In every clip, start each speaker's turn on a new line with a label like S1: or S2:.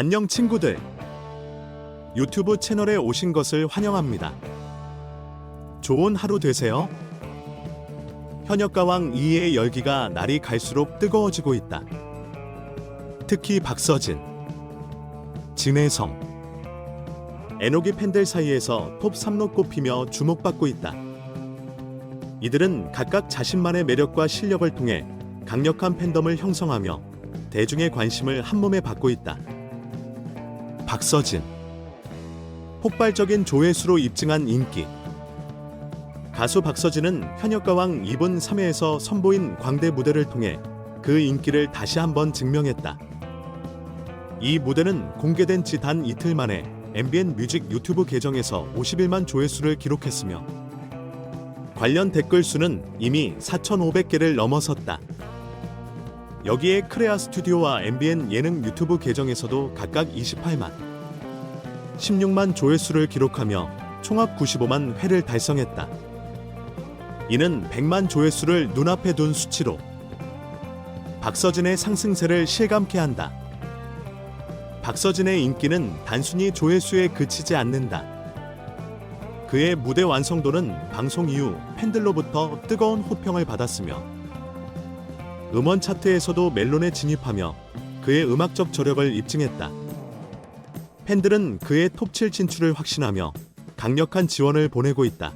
S1: 안녕 친구들. 유튜브 채널에 오신 것을 환영합니다. 좋은 하루 되세요. 현역가왕 2의 열기가 날이 갈수록 뜨거워지고 있다. 특히 박서진, 진혜성, 에노기 팬들 사이에서 톱 3로 꼽히며 주목받고 있다. 이들은 각각 자신만의 매력과 실력을 통해 강력한 팬덤을 형성하며 대중의 관심을 한몸에 받고 있다. 박서진, 폭발적인 조회수로 입증한 인기. 가수 박서진은 현역가왕 2분 3회에서 선보인 광대 무대를 통해 그 인기를 다시 한번 증명했다. 이 무대는 공개된 지 단 이틀 만에 MBN 뮤직 유튜브 계정에서 51만 조회수를 기록했으며 관련 댓글 수는 이미 4,500개를 넘어섰다. 여기에 크레아 스튜디오와 MBN 예능 유튜브 계정에서도 각각 28만, 16만 조회수를 기록하며 총합 95만 회를 달성했다. 이는 100만 조회수를 눈앞에 둔 수치로 박서진의 상승세를 실감케 한다. 박서진의 인기는 단순히 조회수에 그치지 않는다. 그의 무대 완성도는 방송 이후 팬들로부터 뜨거운 호평을 받았으며 음원 차트에서도 멜론에 진입하며 그의 음악적 저력을 입증했다. 팬들은 그의 톱7 진출을 확신하며 강력한 지원을 보내고 있다.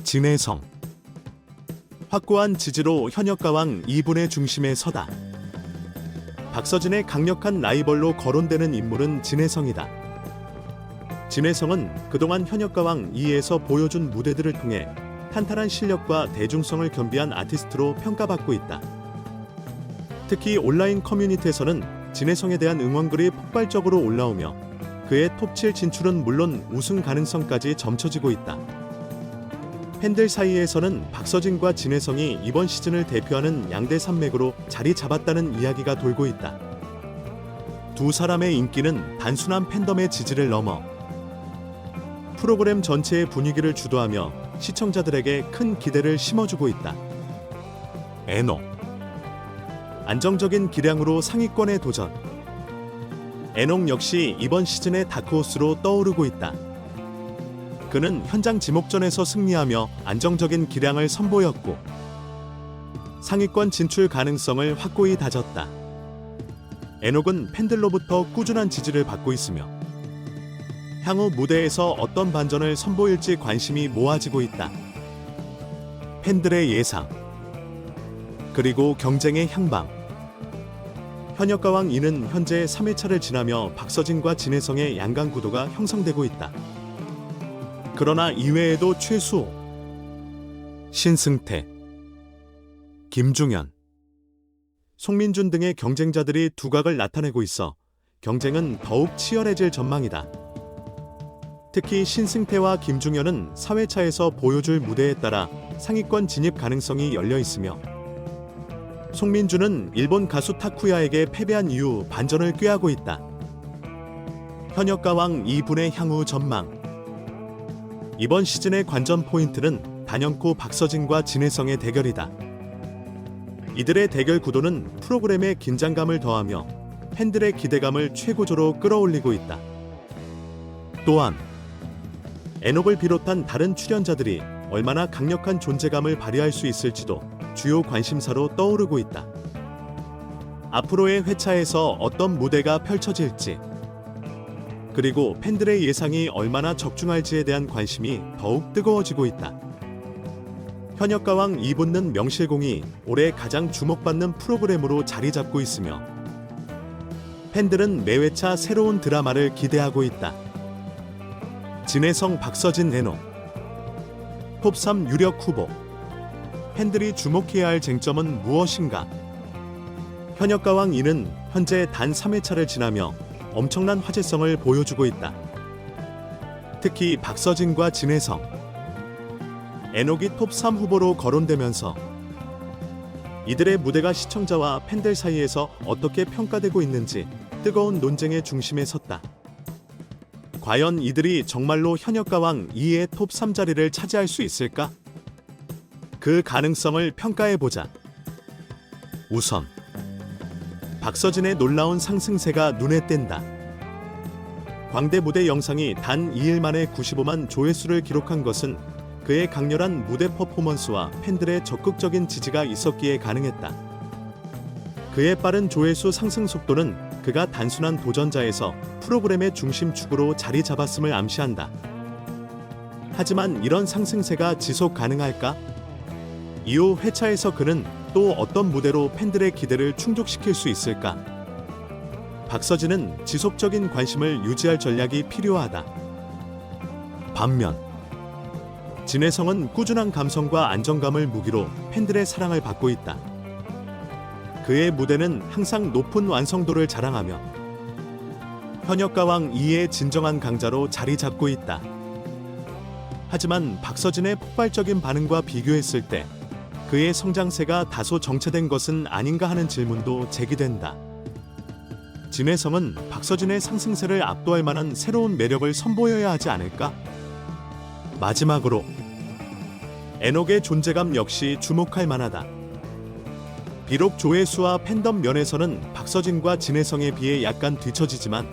S1: 진혜성, 확고한 지지로 현역가왕 2분의 중심에 서다. 박서진의 강력한 라이벌로 거론되는 인물은 진혜성이다. 진혜성은 그동안 현역가왕 2에서 보여준 무대들을 통해 탄탄한 실력과 대중성을 겸비한 아티스트로 평가받고 있다. 특히 온라인 커뮤니티에서는 진혜성에 대한 응원글이 폭발적으로 올라오며 그의 톱7 진출은 물론 우승 가능성까지 점쳐지고 있다. 팬들 사이에서는 박서진과 진혜성이 이번 시즌을 대표하는 양대 산맥으로 자리 잡았다는 이야기가 돌고 있다. 두 사람의 인기는 단순한 팬덤의 지지를 넘어 프로그램 전체의 분위기를 주도하며 시청자들에게 큰 기대를 심어주고 있다. 에노, 안정적인 기량으로 상위권에 도전. 에녹 역시 이번 시즌의 다크호스로 떠오르고 있다. 그는 현장 지목전에서 승리하며 안정적인 기량을 선보였고 상위권 진출 가능성을 확고히 다졌다. 에녹은 팬들로부터 꾸준한 지지를 받고 있으며 향후 무대에서 어떤 반전을 선보일지 관심이 모아지고 있다. 팬들의 예상, 그리고 경쟁의 향방. 현역가왕 2는 현재 3회차를 지나며 박서진과 진혜성의 양강 구도가 형성되고 있다. 그러나 이외에도 최수호, 신승태, 김중현, 송민준 등의 경쟁자들이 두각을 나타내고 있어 경쟁은 더욱 치열해질 전망이다. 특히 신승태와 김중현은 4회차에서 보여줄 무대에 따라 상위권 진입 가능성이 열려 있으며 송민준은 일본 가수 타쿠야에게 패배한 이후 반전을 꾀하고 있다. 현역가왕 2분의 향후 전망. 이번 시즌의 관전 포인트는 단연코 박서진과 진혜성의 대결이다. 이들의 대결 구도는 프로그램에 긴장감을 더하며 팬들의 기대감을 최고조로 끌어올리고 있다. 또한 에녹을 비롯한 다른 출연자들이 얼마나 강력한 존재감을 발휘할 수 있을지도 주요 관심사로 떠오르고 있다. 앞으로의 회차에서 어떤 무대가 펼쳐질지, 그리고 팬들의 예상이 얼마나 적중할지에 대한 관심이 더욱 뜨거워지고 있다. 현역가왕 2분는 명실공히 올해 가장 주목받는 프로그램으로 자리 잡고 있으며 팬들은 매회차 새로운 드라마를 기대하고 있다. 진혜성, 박서진, 에녹, 톱3 유력 후보. 팬들이 주목해야 할 쟁점은 무엇인가? 현역가왕 2는 현재 단 3회차를 지나며 엄청난 화제성을 보여주고 있다. 특히 박서진과 진혜성, 에녹이 톱3 후보로 거론되면서 이들의 무대가 시청자와 팬들 사이에서 어떻게 평가되고 있는지 뜨거운 논쟁의 중심에 섰다. 과연 이들이 정말로 현역가왕 2의 톱3 자리를 차지할 수 있을까? 그 가능성을 평가해보자. 우선 박서진의 놀라운 상승세가 눈에 띈다. 광대 무대 영상이 단 2일 만에 95만 조회수를 기록한 것은 그의 강렬한 무대 퍼포먼스와 팬들의 적극적인 지지가 있었기에 가능했다. 그의 빠른 조회수 상승 속도는 그가 단순한 도전자에서 프로그램의 중심축으로 자리 잡았음을 암시한다. 하지만 이런 상승세가 지속 가능할까? 이후 회차에서 그는 또 어떤 무대로 팬들의 기대를 충족시킬 수 있을까? 박서진은 지속적인 관심을 유지할 전략이 필요하다. 반면 진혜성은 꾸준한 감성과 안정감을 무기로 팬들의 사랑을 받고 있다. 그의 무대는 항상 높은 완성도를 자랑하며 현역가왕 2의 진정한 강자로 자리 잡고 있다. 하지만 박서진의 폭발적인 반응과 비교했을 때 그의 성장세가 다소 정체된 것은 아닌가 하는 질문도 제기된다. 진혜성은 박서진의 상승세를 압도할 만한 새로운 매력을 선보여야 하지 않을까? 마지막으로 에녹의 존재감 역시 주목할 만하다. 비록 조회수와 팬덤 면에서는 박서진과 진혜성에 비해 약간 뒤처지지만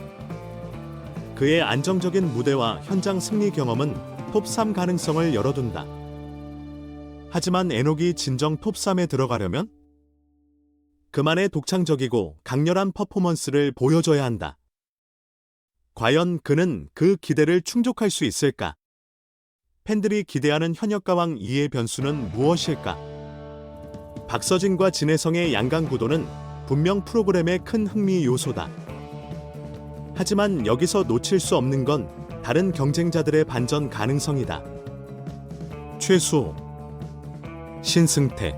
S1: 그의 안정적인 무대와 현장 승리 경험은 톱3 가능성을 열어둔다. 하지만 에녹이 진정 톱3에 들어가려면 그만의 독창적이고 강렬한 퍼포먼스를 보여줘야 한다. 과연 그는 그 기대를 충족할 수 있을까? 팬들이 기대하는 현역가왕 2의 변수는 무엇일까? 박서진과 진혜성의 양강구도는 분명 프로그램의 큰 흥미 요소다. 하지만 여기서 놓칠 수 없는 건 다른 경쟁자들의 반전 가능성이다. 최수호, 신승태,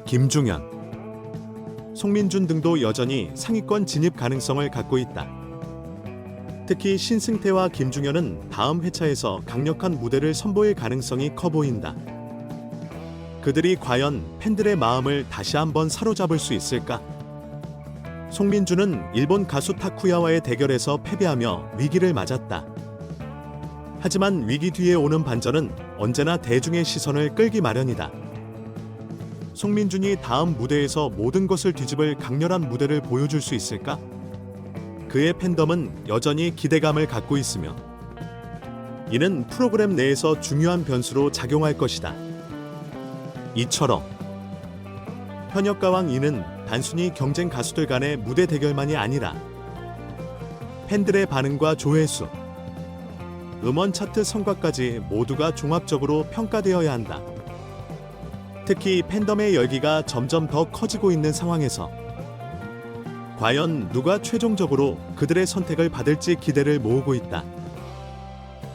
S1: 김중현, 송민준 등도 여전히 상위권 진입 가능성을 갖고 있다. 특히 신승태와 김중현은 다음 회차에서 강력한 무대를 선보일 가능성이 커 보인다. 그들이 과연 팬들의 마음을 다시 한번 사로잡을 수 있을까? 송민준은 일본 가수 타쿠야와의 대결에서 패배하며 위기를 맞았다. 하지만 위기 뒤에 오는 반전은 언제나 대중의 시선을 끌기 마련이다. 송민준이 다음 무대에서 모든 것을 뒤집을 강렬한 무대를 보여줄 수 있을까? 그의 팬덤은 여전히 기대감을 갖고 있으며 이는 프로그램 내에서 중요한 변수로 작용할 것이다. 이처럼 현역가왕 2는 단순히 경쟁 가수들 간의 무대 대결만이 아니라 팬들의 반응과 조회수, 음원 차트 성과까지 모두가 종합적으로 평가되어야 한다. 특히 팬덤의 열기가 점점 더 커지고 있는 상황에서 과연 누가 최종적으로 그들의 선택을 받을지 기대를 모으고 있다.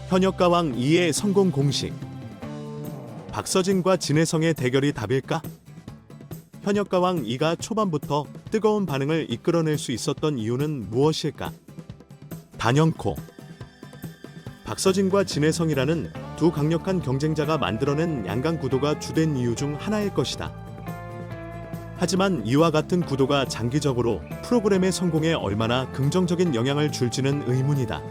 S1: 현역가왕 2의 성공 공식. 박서진과 진혜성의 대결이 답일까? 현역가왕 2가 초반부터 뜨거운 반응을 이끌어낼 수 있었던 이유는 무엇일까? 단연코 박서진과 진혜성이라는 두 강력한 경쟁자가 만들어낸 양강 구도가 주된 이유 중 하나일 것이다. 하지만 이와 같은 구도가 장기적으로 프로그램의 성공에 얼마나 긍정적인 영향을 줄지는 의문이다.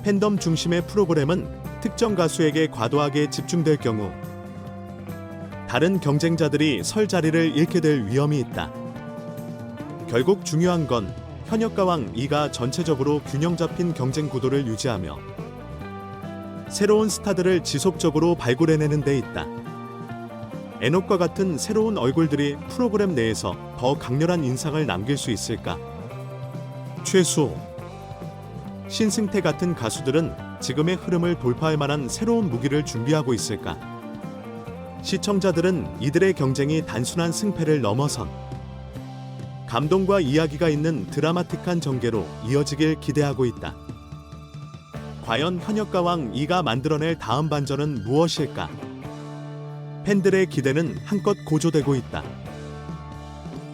S1: 팬덤 중심의 프로그램은 특정 가수에게 과도하게 집중될 경우 다른 경쟁자들이 설 자리를 잃게 될 위험이 있다. 결국 중요한 건 현역가왕 2가 전체적으로 균형 잡힌 경쟁 구도를 유지하며 새로운 스타들을 지속적으로 발굴해내는 데 있다. 에녹과 같은 새로운 얼굴들이 프로그램 내에서 더 강렬한 인상을 남길 수 있을까? 최수호, 신승태 같은 가수들은 지금의 흐름을 돌파할 만한 새로운 무기를 준비하고 있을까? 시청자들은 이들의 경쟁이 단순한 승패를 넘어선 감동과 이야기가 있는 드라마틱한 전개로 이어지길 기대하고 있다. 과연 현역가왕 2가 만들어낼 다음 반전은 무엇일까? 팬들의 기대는 한껏 고조되고 있다.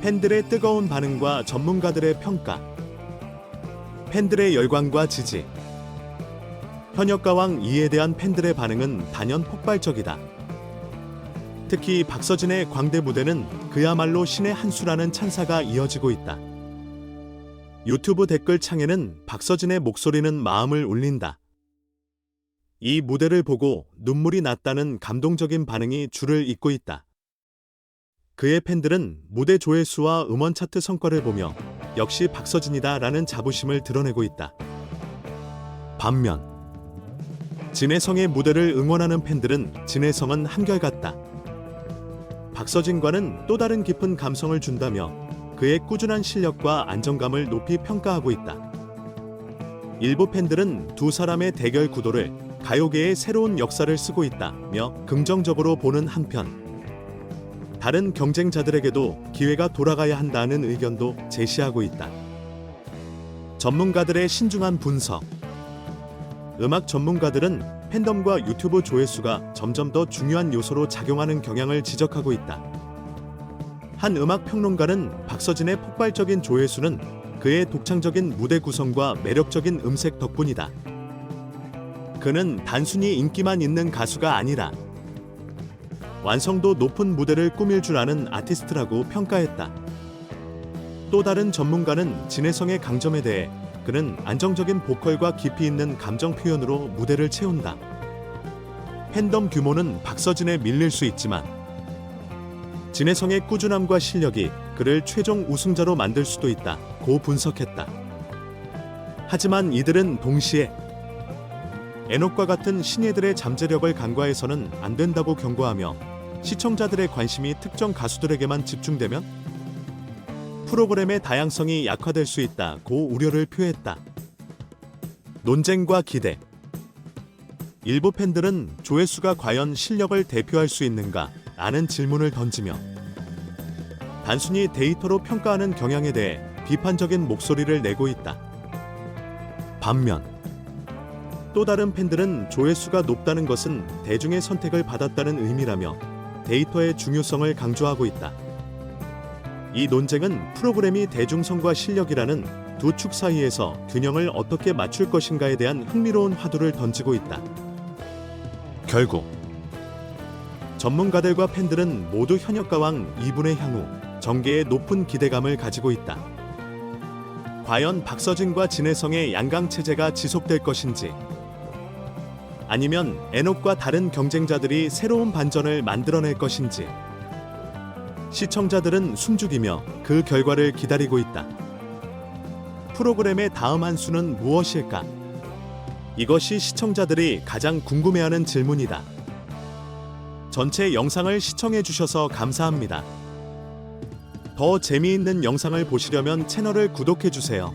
S1: 팬들의 뜨거운 반응과 전문가들의 평가, 팬들의 열광과 지지, 현역가왕 2에 대한 팬들의 반응은 단연 폭발적이다. 특히 박서진의 광대 무대는 그야말로 신의 한 수라는 찬사가 이어지고 있다. 유튜브 댓글창에는 박서진의 목소리는 마음을 울린다. 이 무대를 보고 눈물이 났다는 감동적인 반응이 줄을 잇고 있다. 그의 팬들은 무대 조회수와 음원 차트 성과를 보며 역시 박서진이다라는 자부심을 드러내고 있다. 반면 진혜성의 무대를 응원하는 팬들은 진혜성은 한결같다. 박서진과는 또 다른 깊은 감성을 준다며 그의 꾸준한 실력과 안정감을 높이 평가하고 있다. 일부 팬들은 두 사람의 대결 구도를 가요계의 새로운 역사를 쓰고 있다며 긍정적으로 보는 한편, 다른 경쟁자들에게도 기회가 돌아가야 한다는 의견도 제시하고 있다. 전문가들의 신중한 분석. 음악 전문가들은 팬덤과 유튜브 조회수가 점점 더 중요한 요소로 작용하는 경향을 지적하고 있다. 한 음악 평론가는 박서진의 폭발적인 조회수는 그의 독창적인 무대 구성과 매력적인 음색 덕분이다. 그는 단순히 인기만 있는 가수가 아니라 완성도 높은 무대를 꾸밀 줄 아는 아티스트라고 평가했다. 또 다른 전문가는 진혜성의 강점에 대해 그는 안정적인 보컬과 깊이 있는 감정 표현으로 무대를 채운다. 팬덤 규모는 박서진에 밀릴 수 있지만 진혜성의 꾸준함과 실력이 그를 최종 우승자로 만들 수도 있다고 분석했다. 하지만 이들은 동시에 애녹과 같은 신예들의 잠재력을 간과해서는 안 된다고 경고하며 시청자들의 관심이 특정 가수들에게만 집중되면 프로그램의 다양성이 약화될 수 있다고 우려를 표했다. 논쟁과 기대. 일부 팬들은 조회수가 과연 실력을 대표할 수 있는가 라는 질문을 던지며 단순히 데이터로 평가하는 경향에 대해 비판적인 목소리를 내고 있다. 반면 또 다른 팬들은 조회수가 높다는 것은 대중의 선택을 받았다는 의미라며 데이터의 중요성을 강조하고 있다. 이 논쟁은 프로그램이 대중성과 실력이라는 두 축 사이에서 균형을 어떻게 맞출 것인가에 대한 흥미로운 화두를 던지고 있다. 결국 전문가들과 팬들은 모두 현역가왕 2분의 향후 전개에 높은 기대감을 가지고 있다. 과연 박서진과 진혜성의 양강 체제가 지속될 것인지, 아니면 애녹과 다른 경쟁자들이 새로운 반전을 만들어낼 것인지, 시청자들은 숨죽이며 그 결과를 기다리고 있다. 프로그램의 다음 한 수는 무엇일까? 이것이 시청자들이 가장 궁금해하는 질문이다. 전체 영상을 시청해 주셔서 감사합니다. 더 재미있는 영상을 보시려면 채널을 구독해 주세요.